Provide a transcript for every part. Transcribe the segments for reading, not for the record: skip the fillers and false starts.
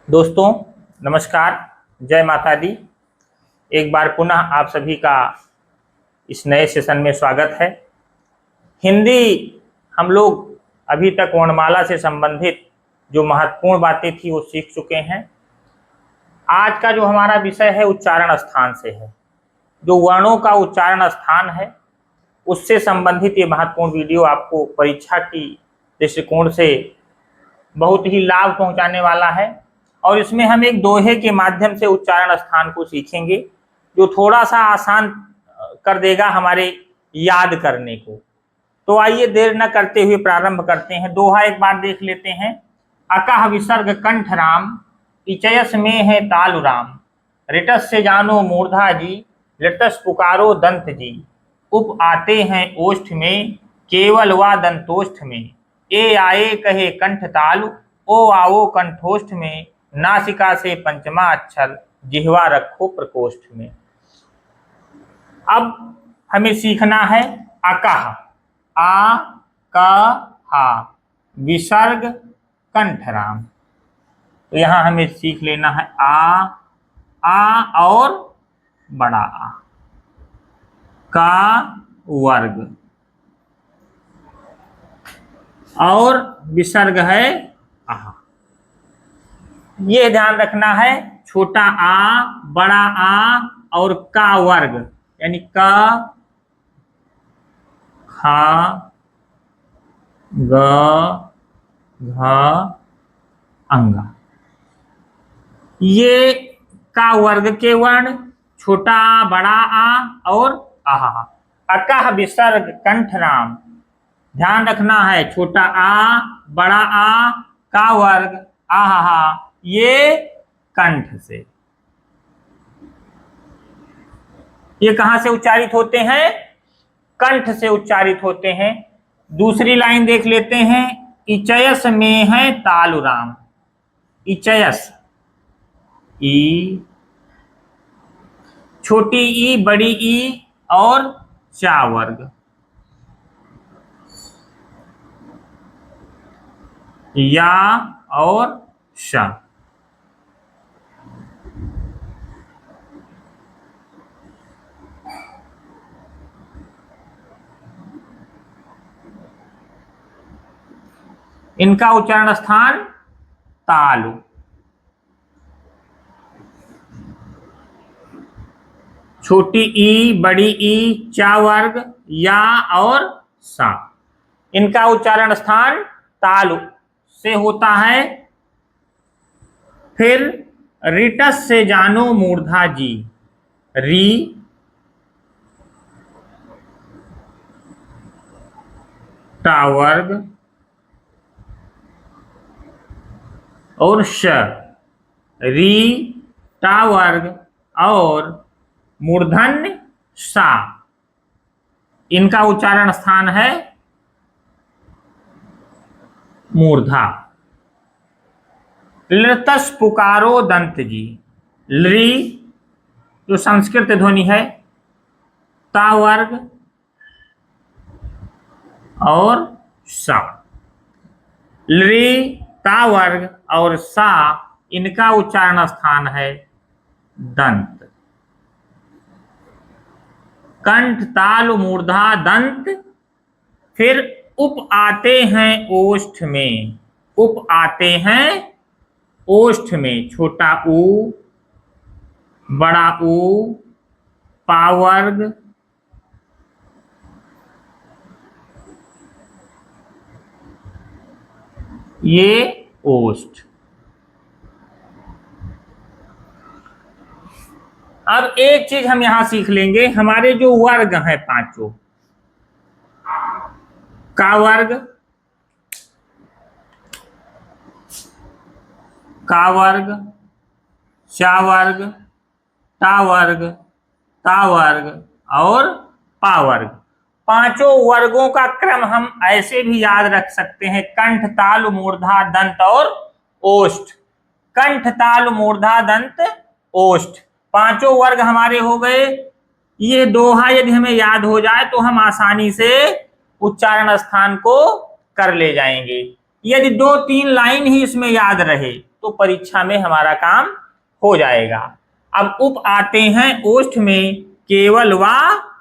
दोस्तों नमस्कार, जय माता दी। एक बार पुनः आप सभी का इस नए सेशन में स्वागत है। हिंदी हम लोग अभी तक वर्णमाला से संबंधित जो महत्वपूर्ण बातें थी वो सीख चुके हैं। आज का जो हमारा विषय है उच्चारण स्थान से है। जो वर्णों का उच्चारण स्थान है उससे संबंधित ये महत्वपूर्ण वीडियो आपको परीक्षा की दृष्टिकोण से बहुत ही लाभ पहुंचाने वाला है। और इसमें हम एक दोहे के माध्यम से उच्चारण स्थान को सीखेंगे जो थोड़ा सा आसान कर देगा हमारे याद करने को। तो आइए देर न करते हुए प्रारंभ करते हैं। दोहा एक बार देख लेते हैं। अकह विसर्ग कंठ राम, इचयस में है तालु राम। ऋटस से जानो मूर्धा जी, लटस पुकारो दंत जी। उप आते हैं ओष्ठ में, केवल वा दंतोष्ठ में। ए आए कहे कंठ तालु, ओ आओ कंठोष्ठ में। नासिका से पंचमा अक्षर, जिह्वा रखो प्रकोष्ठ में। अब हमें सीखना है अकह, आ क हा विसर्ग कंठराम। तो यहां हमें सीख लेना है आ और बड़ा आ, का वर्ग और विसर्ग है आह। ये ध्यान रखना है, छोटा आ, बड़ा आ और का वर्ग यानी क, खा, ग, घ, अंगा। ये का वर्ग के वर्ण छोटा आ, बड़ा आ और आहा। अकह विसर्ग कंठराम, ध्यान रखना है, छोटा आ, बड़ा आ, का वर्ग आहा, ये कंठ से। ये कहां से उच्चारित होते हैं? कंठ से उच्चारित होते हैं। दूसरी लाइन देख लेते हैं। इचयस में है तालु राम। इचयस, ई, छोटी ई, बड़ी ई और चा वर्ग, या और शा। इनका उच्चारण स्थान तालु। छोटी ई, बड़ी ई, चा वर्ग, या और सा। इनका उच्चारण स्थान तालु से होता है। फिर रिटस से जानो मूर्धा जी, री, टा वर्ग और श, री, टा वर्ग और मूर्धन्य सा। इनका उच्चारण स्थान है मूर्धा। लृतस पुकारो दंत जी, लृ जो संस्कृत ध्वनि है, ता वर्ग और सा। लृ, ता वर्ग और सा, इनका उच्चारण स्थान है दंत। कंठ, तालु, मूर्धा, दंत। फिर उप आते हैं ओष्ठ में। उप आते हैं ओष्ठ में। छोटा ऊ, बड़ा ऊ, पा वर्ग, ये ओष्ठ। अब एक चीज हम यहां सीख लेंगे, हमारे जो वर्ग हैं पांचों, का वर्ग, का वर्ग, चा वर्ग, टा वर्ग, ता वर्ग और पा वर्ग। पांचों वर्गों का क्रम हम ऐसे भी याद रख सकते हैं, कंठ, तालु, मूर्धा, दंत और ओष्ठ। कंठ, तालु, मूर्धा, दंत, ओष्ठ, पांचों वर्ग हमारे हो गए। ये दोहा यदि हमें याद हो जाए तो हम आसानी से उच्चारण स्थान को कर ले जाएंगे। यदि 2-3 लाइन ही इसमें याद रहे तो परीक्षा में हमारा काम हो जाएगा। अब उप आते हैं ओष्ठ में, केवल वा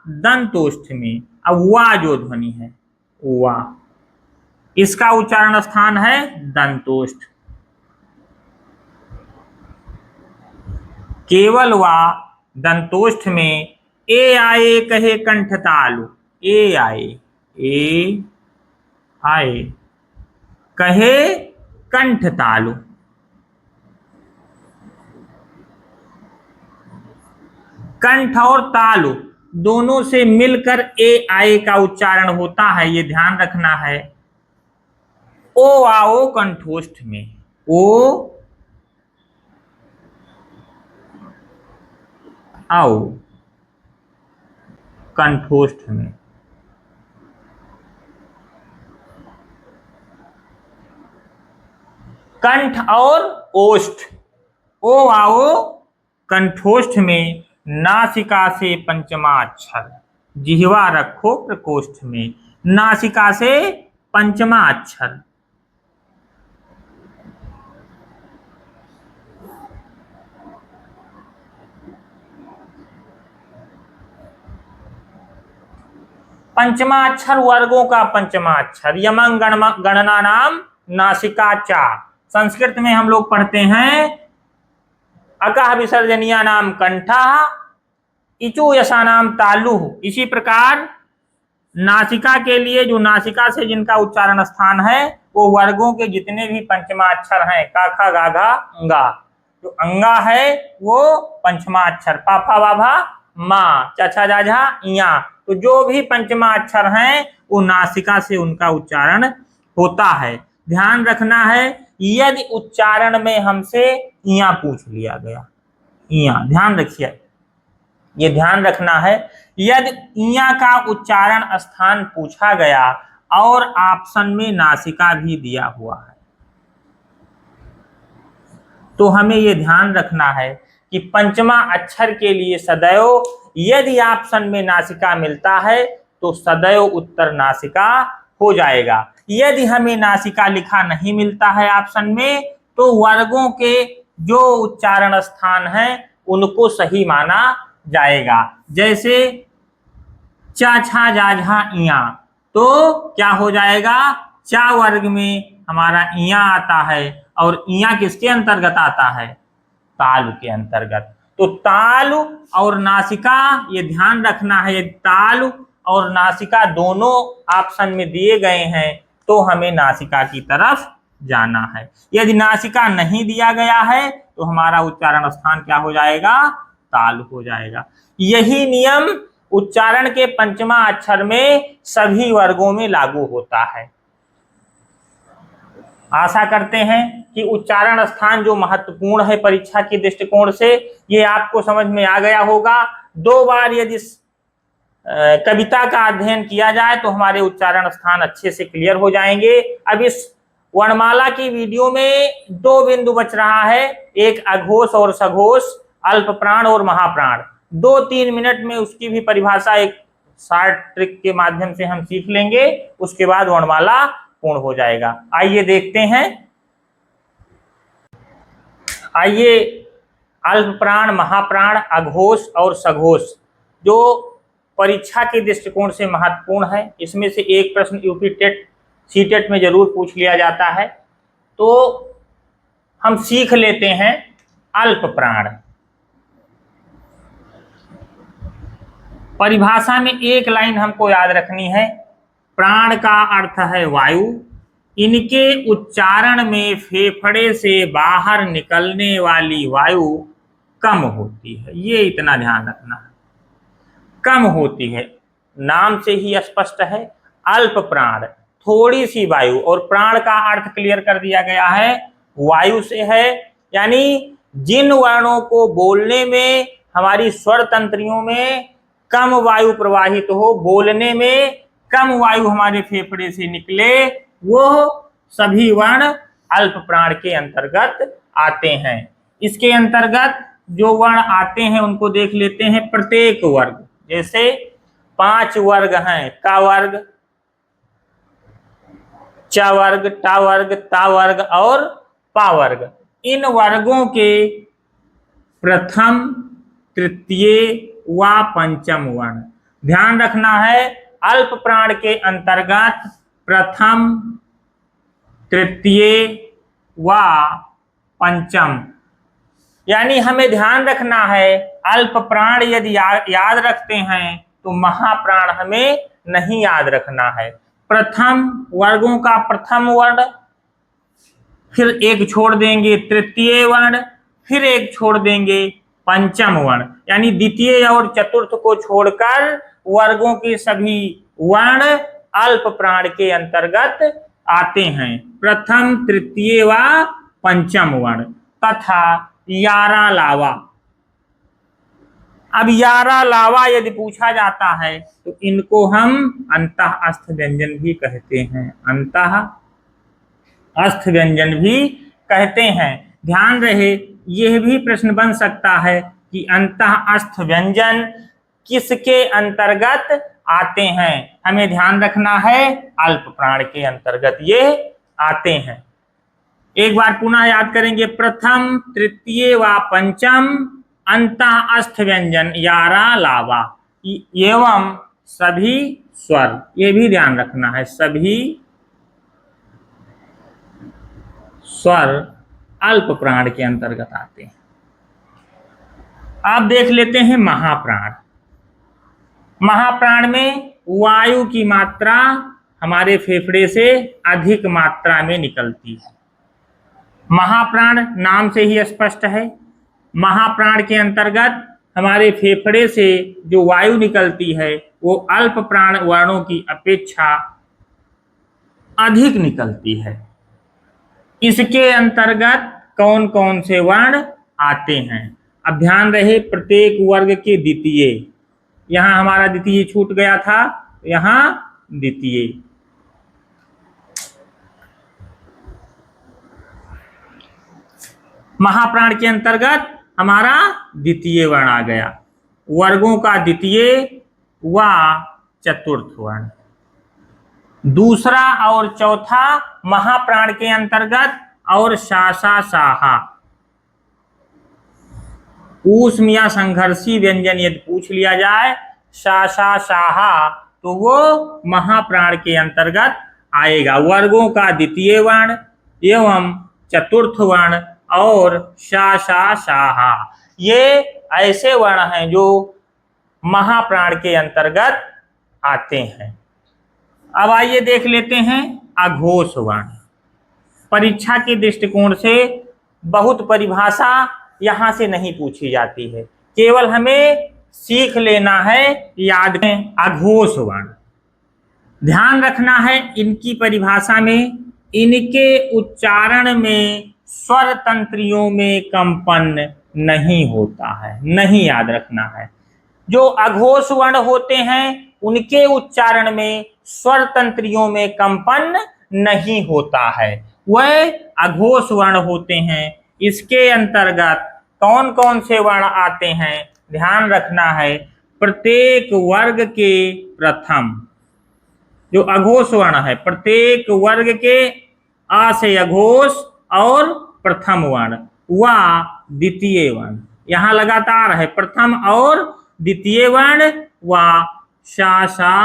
दंतोष्ठ में। अब वा जो ध्वनि है, वा, इसका उच्चारण स्थान है दंतोष्ठ। केवल वा दंतोष्ठ में ए आए कहे कंठ तालु, ए आए, ए आए कहे कंठ तालु। कंठ और तालु दोनों से मिलकर ए आए का उच्चारण होता है, ये ध्यान रखना है। ओ आओ कंठोष्ठ में, ओ आओ कंठोष्ठ में। कंठ और ओष्ठ, ओ आओ कंठोष्ठ में, नासिका से पंचमाक्षर, जिह्वा रखो प्रकोष्ठ में। नासिका से पंचमा अक्षर। पंचमा अक्षर वर्गों का पंचमा अक्षर। यमं गणना नाम नासिका चा। संस्कृत में हम लोग पढ़ते हैं अकः विसर्जनीय नाम कंठा, इचु यशा नाम तालु। इसी प्रकार नासिका के लिए, जो नासिका से जिनका उच्चारण स्थान है, वो वर्गों के जितने भी पंचमा अक्षर हैं, काखा गाघा अंगा, जो अंगा है वो पंचमा अक्षर, पाफा बाभा मा, चाचा जाझा इया, तो जो भी पंचमा अक्षर हैं वो नासिका से उनका उच्चारण होता है। ध्यान रखना है, यदि उच्चारण में हमसे इया पूछ लिया गया, इया, ध्यान रखिए, ये ध्यान रखना है, यदि इया का उच्चारण स्थान पूछा गया और ऑप्शन में नासिका भी दिया हुआ है, तो हमें ये ध्यान रखना है कि पंचमा अक्षर के लिए सदैव यदि ऑप्शन में नासिका मिलता है तो सदैव उत्तर नासिका हो जाएगा। यदि हमें नासिका लिखा नहीं मिलता है ऑप्शन में, तो वर्गों के जो उच्चारण स्थान है उनको सही माना जाएगा। जैसे चा छा जा झा इया, तो क्या हो जाएगा, चा वर्ग में हमारा इया आता है और इया किसके अंतर्गत आता है, तालु के अंतर्गत। तो तालु और नासिका, ये ध्यान रखना है, तालु और नासिका दोनों ऑप्शन में दिए गए हैं तो हमें नासिका की तरफ जाना है। यदि नासिका नहीं दिया गया है तो हमारा उच्चारण स्थान क्या हो जाएगा, तालु हो जाएगा। यही नियम उच्चारण के पंचमा अक्षर में सभी वर्गों में लागू होता है। आशा करते हैं कि उच्चारण स्थान जो महत्वपूर्ण है परीक्षा के दृष्टिकोण से, ये आपको समझ में आ गया होगा। 2 बार यदि कविता का अध्ययन किया जाए तो हमारे उच्चारण स्थान अच्छे से क्लियर हो जाएंगे। अब इस वर्णमाला की वीडियो में 2 बिंदु बच रहा है, एक अघोष और सघोष, अल्प प्राण और महाप्राण। 2-3 मिनट में उसकी भी परिभाषा एक शॉर्ट ट्रिक के माध्यम से हम सीख लेंगे, उसके बाद वर्णमाला पूर्ण हो जाएगा। आइए देखते हैं। आइए, अल्प प्राण, महाप्राण, अघोष और सघोष जो परीक्षा के दृष्टिकोण से महत्वपूर्ण है, इसमें से एक प्रश्न यूपी टेट सीटेट में जरूर पूछ लिया जाता है, तो हम सीख लेते हैं अल्प प्राण। परिभाषा में एक लाइन हमको याद रखनी है, प्राण का अर्थ है वायु, इनके उच्चारण में फेफड़े से बाहर निकलने वाली वायु कम होती है, ये इतना ध्यान रखना है, कम होती है, नाम से ही स्पष्ट है। अल्प प्राण, थोड़ी सी वायु, और प्राण का अर्थ क्लियर कर दिया गया है, वायु से है, यानी जिन वर्णों को बोलने में हमारी स्वर तंत्रियों में कम वायु प्रवाहित हो, बोलने में कम वायु हमारे फेफड़े से निकले, वो सभी वर्ण अल्प प्राण के अंतर्गत आते हैं। इसके अंतर्गत जो वर्ण आते हैं उनको देख लेते हैं प्रत्येक वर्ग। जैसे 5 वर्ग हैं, का वर्ग, च वर्ग, टा वर्ग, ता वर्ग और पा वर्ग। इन वर्गों के प्रथम, तृतीय व पंचम वर्ण। ध्यान रखना है, अल्प प्राण के अंतर्गत प्रथम, तृतीय व पंचम, यानी हमें ध्यान रखना है अल्प प्राण यदि याद रखते हैं तो महाप्राण हमें नहीं याद रखना है। प्रथम वर्गों का प्रथम वर्ण, फिर एक छोड़ देंगे तृतीय वर्ण, फिर एक छोड़ देंगे पंचम वर्ण, यानी द्वितीय और चतुर्थ को छोड़कर वर्गों के सभी वर्ण अल्प प्राण के अंतर्गत आते हैं। प्रथम, तृतीय व पंचम वर्ण तथा यारा लावा। अब यारा लावा यदि पूछा जाता है तो इनको हम अंतः अस्थ व्यंजन भी कहते हैं, अंतः अस्थ व्यंजन भी कहते हैं। ध्यान रहे, यह भी प्रश्न बन सकता है कि अंतः अस्थ व्यंजन किसके अंतर्गत आते हैं। हमें ध्यान रखना है अल्प प्राण के अंतर्गत ये आते हैं। एक बार पुनः याद करेंगे, प्रथम, तृतीय व पंचम अंतः अस्थ व्यंजन यारा लावा एवं सभी स्वर, ये भी ध्यान रखना है, सभी स्वर अल्प प्राण के अंतर्गत आते हैं। आप देख लेते हैं महाप्राण। महाप्राण में वायु की मात्रा हमारे फेफड़े से अधिक मात्रा में निकलती है। महाप्राण नाम से ही स्पष्ट है, महाप्राण के अंतर्गत हमारे फेफड़े से जो वायु निकलती है वो अल्प प्राण वर्णों की अपेक्षा अधिक निकलती है। इसके अंतर्गत कौन कौन से वर्ण आते हैं? अब ध्यान रहे, प्रत्येक वर्ग के द्वितीय, यहां हमारा द्वितीय छूट गया था, यहां द्वितीय। महाप्राण के अंतर्गत हमारा द्वितीय वर्ण आ गया, वर्गों का द्वितीय व चतुर्थ वर्ण। दूसरा और चौथा महाप्राण के अंतर्गत और शासा साहा। ऊष्म या संघर्षी व्यंजन यदि पूछ लिया जाए शासा साहा तो वो महाप्राण के अंतर्गत आएगा। वर्गों का द्वितीय वर्ण एवं चतुर्थ वर्ण और शासा साहा, ये ऐसे वर्ण हैं जो महाप्राण के अंतर्गत आते हैं। अब आइए देख लेते हैं अघोष वर्ण। परीक्षा के दृष्टिकोण से बहुत परिभाषा यहां से नहीं पूछी जाती है, केवल हमें सीख लेना है, याद में अघोष वर्ण। ध्यान रखना है इनकी परिभाषा में, इनके उच्चारण में स्वर तंत्रियों में कंपन नहीं होता है, नहीं याद रखना है। जो अघोष वर्ण होते हैं उनके उच्चारण में स्वर तंत्रियों में कंपन नहीं होता है, वह अघोष वर्ण होते हैं। इसके अंतर्गत कौन कौन से वर्ण आते हैं? ध्यान रखना है, प्रत्येक वर्ग के प्रथम, जो अघोष वर्ण है, प्रत्येक वर्ग के आ से अघोष और प्रथम वर्ण व द्वितीय वर्ण, यहां लगातार है, प्रथम और द्वितीय वर्ण व शासा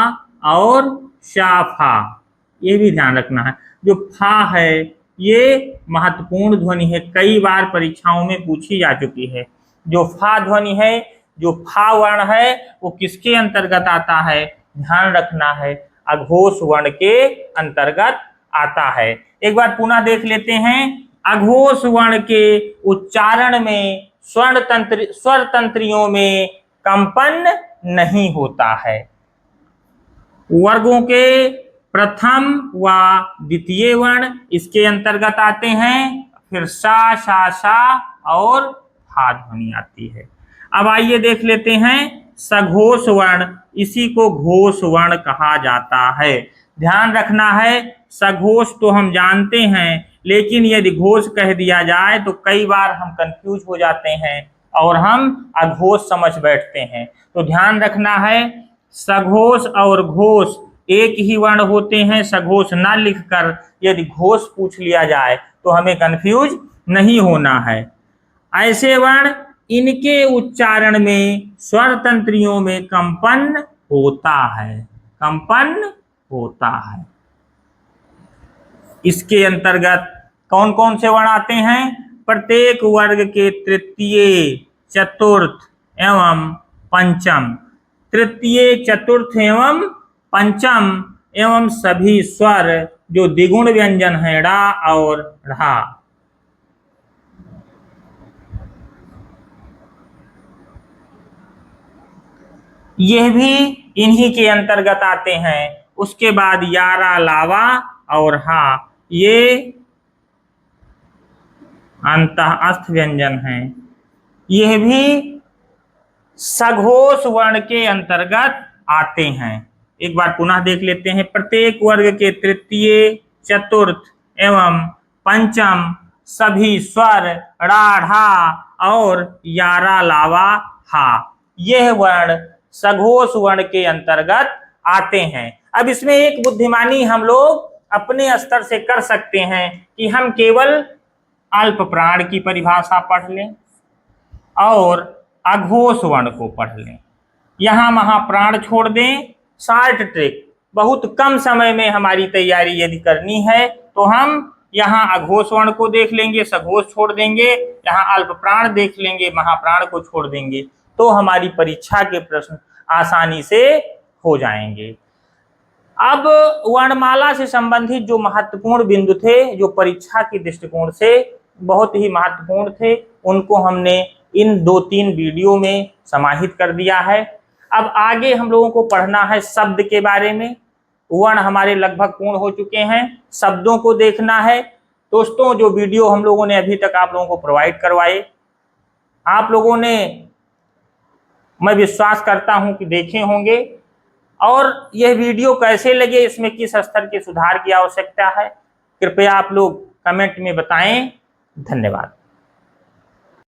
और शाफा, ये भी ध्यान रखना है। जो फा है ये महत्वपूर्ण ध्वनि है, कई बार परीक्षाओं में पूछी जा चुकी है। जो फा ध्वनि है, जो फा वर्ण है वो किसके अंतर्गत आता है? ध्यान रखना है, अघोष वर्ण के अंतर्गत आता है। एक बार पुनः देख लेते हैं, अघोष वर्ण के उच्चारण में स्वर तंत्रियों में कंपन नहीं होता है। वर्गों के प्रथम व द्वितीय वर्ण इसके अंतर्गत आते हैं, फिर सा, शा, शा और फा ध्वनि आती है। अब आइए देख लेते हैं सघोष वर्ण, इसी को घोष वर्ण कहा जाता है। ध्यान रखना है, सघोष तो हम जानते हैं, लेकिन यदि घोष कह दिया जाए तो कई बार हम कंफ्यूज हो जाते हैं और हम अघोष समझ बैठते हैं। तो ध्यान रखना है, सघोष और घोष एक ही वर्ण होते हैं। सघोष न लिखकर यदि घोष पूछ लिया जाए तो हमें कंफ्यूज नहीं होना है। ऐसे वर्ण इनके उच्चारण में स्वर तंत्रियों में कंपन होता है, कंपन होता है। इसके अंतर्गत कौन कौन से वर्ण आते हैं? प्रत्येक वर्ग के तृतीय, चतुर्थ एवं पंचम, तृतीय, चतुर्थ एवं पंचम एवं सभी स्वर जो द्विगुण व्यंजन है ड़ा और ढ़ा। यह भी इन्हीं के अंतर्गत आते हैं। उसके बाद यारा, लावा और हा, ये अंतःस्थ व्यंजन हैं। यह भी सघोष वर्ण के अंतर्गत आते हैं। एक बार पुनः देख लेते हैं। प्रत्येक वर्ग के तृतीय, चतुर्थ एवं पंचम सभी स्वर ड़ा, ढ़ा और यारा, लावा, हा, यह वर्ण सघोष वर्ण के अंतर्गत आते हैं। अब इसमें एक बुद्धिमानी हम लोग अपने स्तर से कर सकते हैं कि हम केवल अल्प प्राण की परिभाषा पढ़ लें और अघोष वर्ण को पढ़ लें, यहाँ महाप्राण छोड़ दें। शॉर्ट ट्रिक, बहुत कम समय में हमारी तैयारी यदि करनी है तो हम यहाँ अघोष वर्ण को देख लेंगे, सघोष छोड़ देंगे, यहाँ अल्प प्राण देख लेंगे, महाप्राण को छोड़ देंगे, तो हमारी परीक्षा के प्रश्न आसानी से हो जाएंगे। अब वर्णमाला से संबंधित जो महत्वपूर्ण बिंदु थे, जो परीक्षा के दृष्टिकोण से बहुत ही महत्वपूर्ण थे, उनको हमने इन 2-3 वीडियो में समाहित कर दिया है। अब आगे हम लोगों को पढ़ना है शब्द के बारे में। वर्ण हमारे लगभग पूर्ण हो चुके हैं, शब्दों को देखना है। दोस्तों, जो वीडियो हम लोगों ने अभी तक आप लोगों को प्रोवाइड करवाए, आप लोगों ने, मैं विश्वास करता हूं कि देखे होंगे। और यह वीडियो कैसे लगे, इसमें किस स्तर के सुधार की आवश्यकता है, कृपया आप लोग कमेंट में बताएं। धन्यवाद।